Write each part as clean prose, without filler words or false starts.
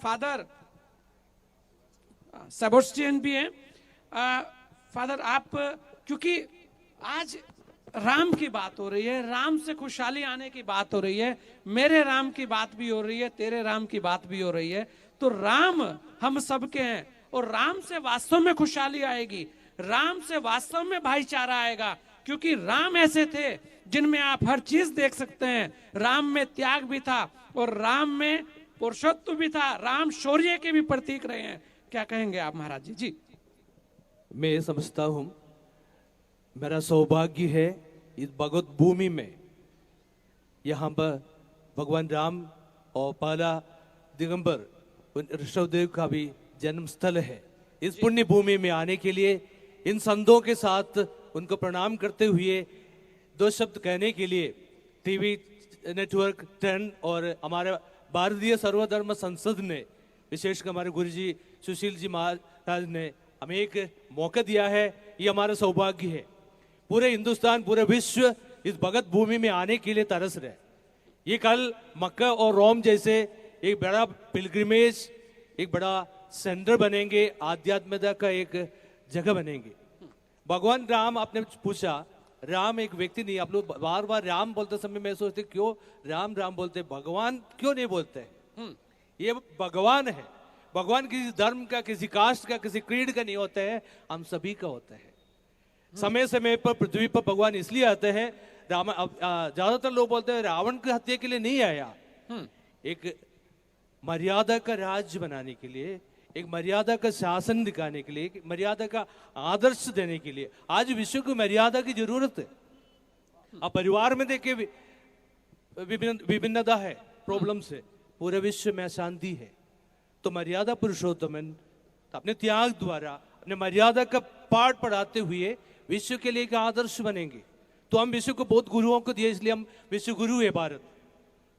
Father Sebastian भी हैं। Father आप, क्योंकि आज राम की बात हो रही है, राम से खुशहाली आने की बात हो रही है, मेरे राम की बात भी हो रही है, तेरे राम की बात भी हो रही है, तो राम हम सबके हैं और राम से वास्तव में खुशहाली आएगी, राम से वास्तव में भाईचारा आएगा, क्योंकि राम ऐसे थे जिनमें आप हर चीज देख सकते हैं। राम में त्याग भी था और राम में पुरुषत्व भी था, राम शौर्य के भी प्रतीक रहे हैं। क्या कहेंगे आप महाराज जी? जी, मैं ये समझता हूँ, मेरा सौभाग्य है इस भगवत भूमि में, यहाँ पर भगवान राम और पहला दिगंबर ऋषभदेव का भी जन्म स्थल है। इस पुण्य भूमि में आने के लिए इन संतों के साथ उनको प्रणाम करते हुए दो शब्द कहने के लिए टीवी नेटवर्क 10 और हमारे भारतीय सर्वधर्म संसद ने, विशेषकर हमारे गुरुजी सुशील जी महाराज ने हमें एक मौका दिया है। ये हमारा सौभाग्य है। पूरे हिंदुस्तान, पूरे विश्व इस भगत भूमि में आने के लिए तरस रहे। ये कल मक्का और रोम जैसे एक बड़ा पिलग्रिमेज, एक बड़ा सेंटर बनेंगे, आध्यात्मिकता का एक जगह बनेंगे। भगवान राम, आपने पूछा, राम एक व्यक्ति नहीं। आप लोग बार बार राम बोलते समय मैं सोचते क्यों राम राम बोलते, भगवान क्यों नहीं बोलते? ये भगवान है। भगवान किसी धर्म का, किसी कास्ट का, किसी क्रीड का नहीं होता है, हम सभी का होता है। समय समय पर पृथ्वी पर भगवान इसलिए आते हैं। राम, ज्यादातर लोग बोलते हैं रावण की हत्या के लिए नहीं आया, एक मर्यादा का राज्य बनाने के लिए, एक मर्यादा का शासन दिखाने के लिए, एक मर्यादा का आदर्श देने के लिए। आज विश्व को मर्यादा की जरूरत है। अब परिवार में देखिए विभिन्नता है, प्रॉब्लम से, पूरे विश्व में शांति है। तो मर्यादा पुरुषोत्तमन अपने त्याग द्वारा, अपने मर्यादा का पाठ पढ़ाते हुए विश्व के लिए एक आदर्श बनेंगे। तो हम विश्व को बहुत गुरुओं को दिए, इसलिए हम विश्व गुरु है भारत।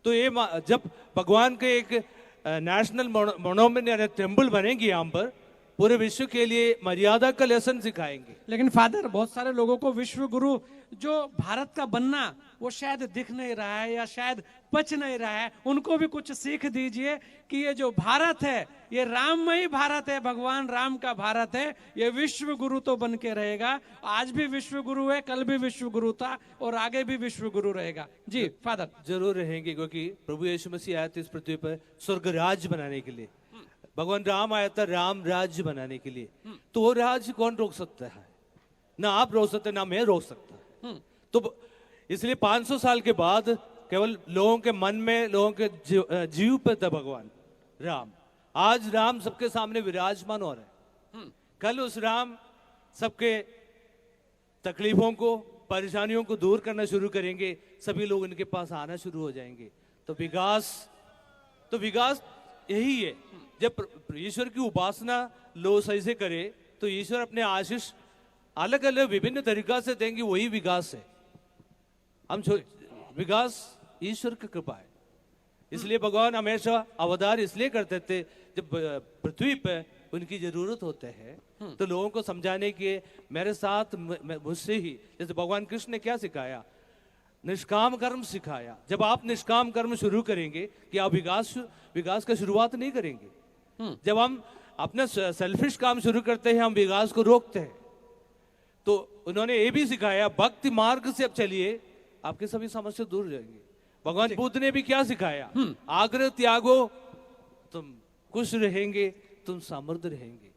तो ये जब भगवान के एक नेशनल मोनोमेंट या टेम्पल बनेंगे यहाँ पर, पूरे विश्व के लिए मर्यादा का लेसन सिखाएंगे। लेकिन फादर, बहुत सारे लोगों को विश्व गुरु जो भारत का बनना वो शायद दिख नहीं रहा है या शायद पच नहीं रहा है। उनको भी कुछ सीख दीजिए कि ये जो भारत है, ये राममयी भारत है, भगवान राम का भारत है। ये विश्व गुरु तो बन के रहेगा। आज भी विश्व गुरु है, कल भी विश्व गुरु था और आगे भी विश्व गुरु रहेगा। जी फादर। जरूर रहेंगे, क्योंकि प्रभु यीशु मसीह आए थे इस पृथ्वी पर स्वर्ग राज्य बनाने के लिए। भगवान राम आया था राम राज्य बनाने के लिए। तो वो राज्य कौन रोक सकता है? ना आप रोक सकते, ना मैं रोक सकता। तो इसलिए 500 साल के बाद केवल लोगों के मन में, लोगों के जीव पे था भगवान राम। आज राम सबके सामने विराजमान हो रहे हैं। कल उस राम सबके तकलीफों को, परेशानियों को दूर करना शुरू करेंगे। सभी लोग इनके पास आना शुरू हो जाएंगे। तो विकास यही है। जब ईश्वर की उपासना लोग सही से करे तो ईश्वर अपने आशीष अलग अलग विभिन्न तरीका से देंगे। वही विकास है। विकास ईश्वर की कृपा है। इसलिए भगवान हमेशा अवतार इसलिए करते थे, जब पृथ्वी पे उनकी जरूरत होते है तो लोगों को समझाने के, मेरे साथ मुझसे ही। जैसे भगवान कृष्ण ने क्या सिखाया? निष्काम कर्म सिखाया। जब आप निष्काम कर्म शुरू करेंगे कि आप विकास का शुरुआत नहीं करेंगे। जब हम अपना सेल्फिश काम शुरू करते हैं, हम विकास को रोकते हैं। तो उन्होंने ये भी सिखाया, भक्ति मार्ग से अब चलिए, आपके सभी समस्या दूर हो जाएंगे। भगवान बुद्ध ने भी क्या सिखाया? आग्रह त्यागो, तुम खुश रहेंगे, तुम समृद्ध रहेंगे।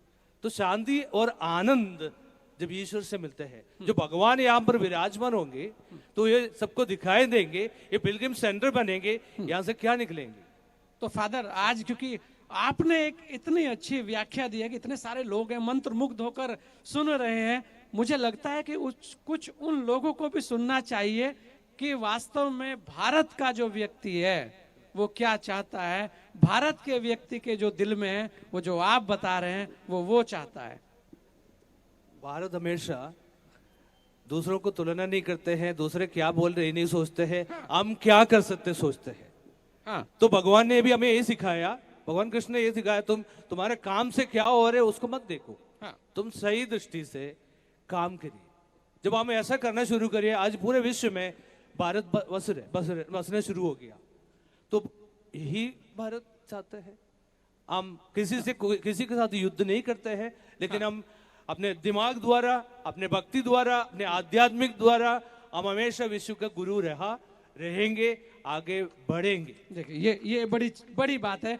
तो शांति और आनंद जब ईश्वर से मिलते हैं, जो भगवान यहाँ पर विराजमान होंगे, तो ये सबको दिखाई देंगे। ये पिलग्रिम सेंटर बनेंगे। यहाँ से क्या निकलेंगे? तो फादर, आज क्योंकि आपने एक इतनी अच्छी व्याख्या दी है कि इतने सारे लोग हैं मंत्र मुग्ध होकर सुन रहे हैं, मुझे लगता है कि कुछ उन लोगों को भी सुनना चाहिए कि वास्तव में भारत का जो व्यक्ति है वो क्या चाहता है। भारत के व्यक्ति के जो दिल में है, वो जो आप बता रहे हैं, वो चाहता है। भारत हमेशा दूसरों को तुलना नहीं करते हैं, दूसरे क्या बोल रहे नहीं सोचते हैं, हम क्या कर सकते सोचते हैं। हाँ। तो भगवान ने भी हमें ये सिखाया, भगवान कृष्ण ने ये सिखाया, तुम्हारे काम से क्या हो रहे उसको मत देखो। हाँ। तुम सही दृष्टि से काम करिए। जब हम ऐसा करना शुरू करिए, आज पूरे विश्व में भारत बसने शुरू हो गया। तो यही भारत चाहते हैं। हम किसी के साथ युद्ध नहीं करते हैं, लेकिन हम अपने दिमाग द्वारा, अपने भक्ति द्वारा, अपने आध्यात्मिक द्वारा हम हमेशा विश्व का गुरु रहेंगे, आगे बढ़ेंगे। देखिए ये बड़ी बड़ी बात है।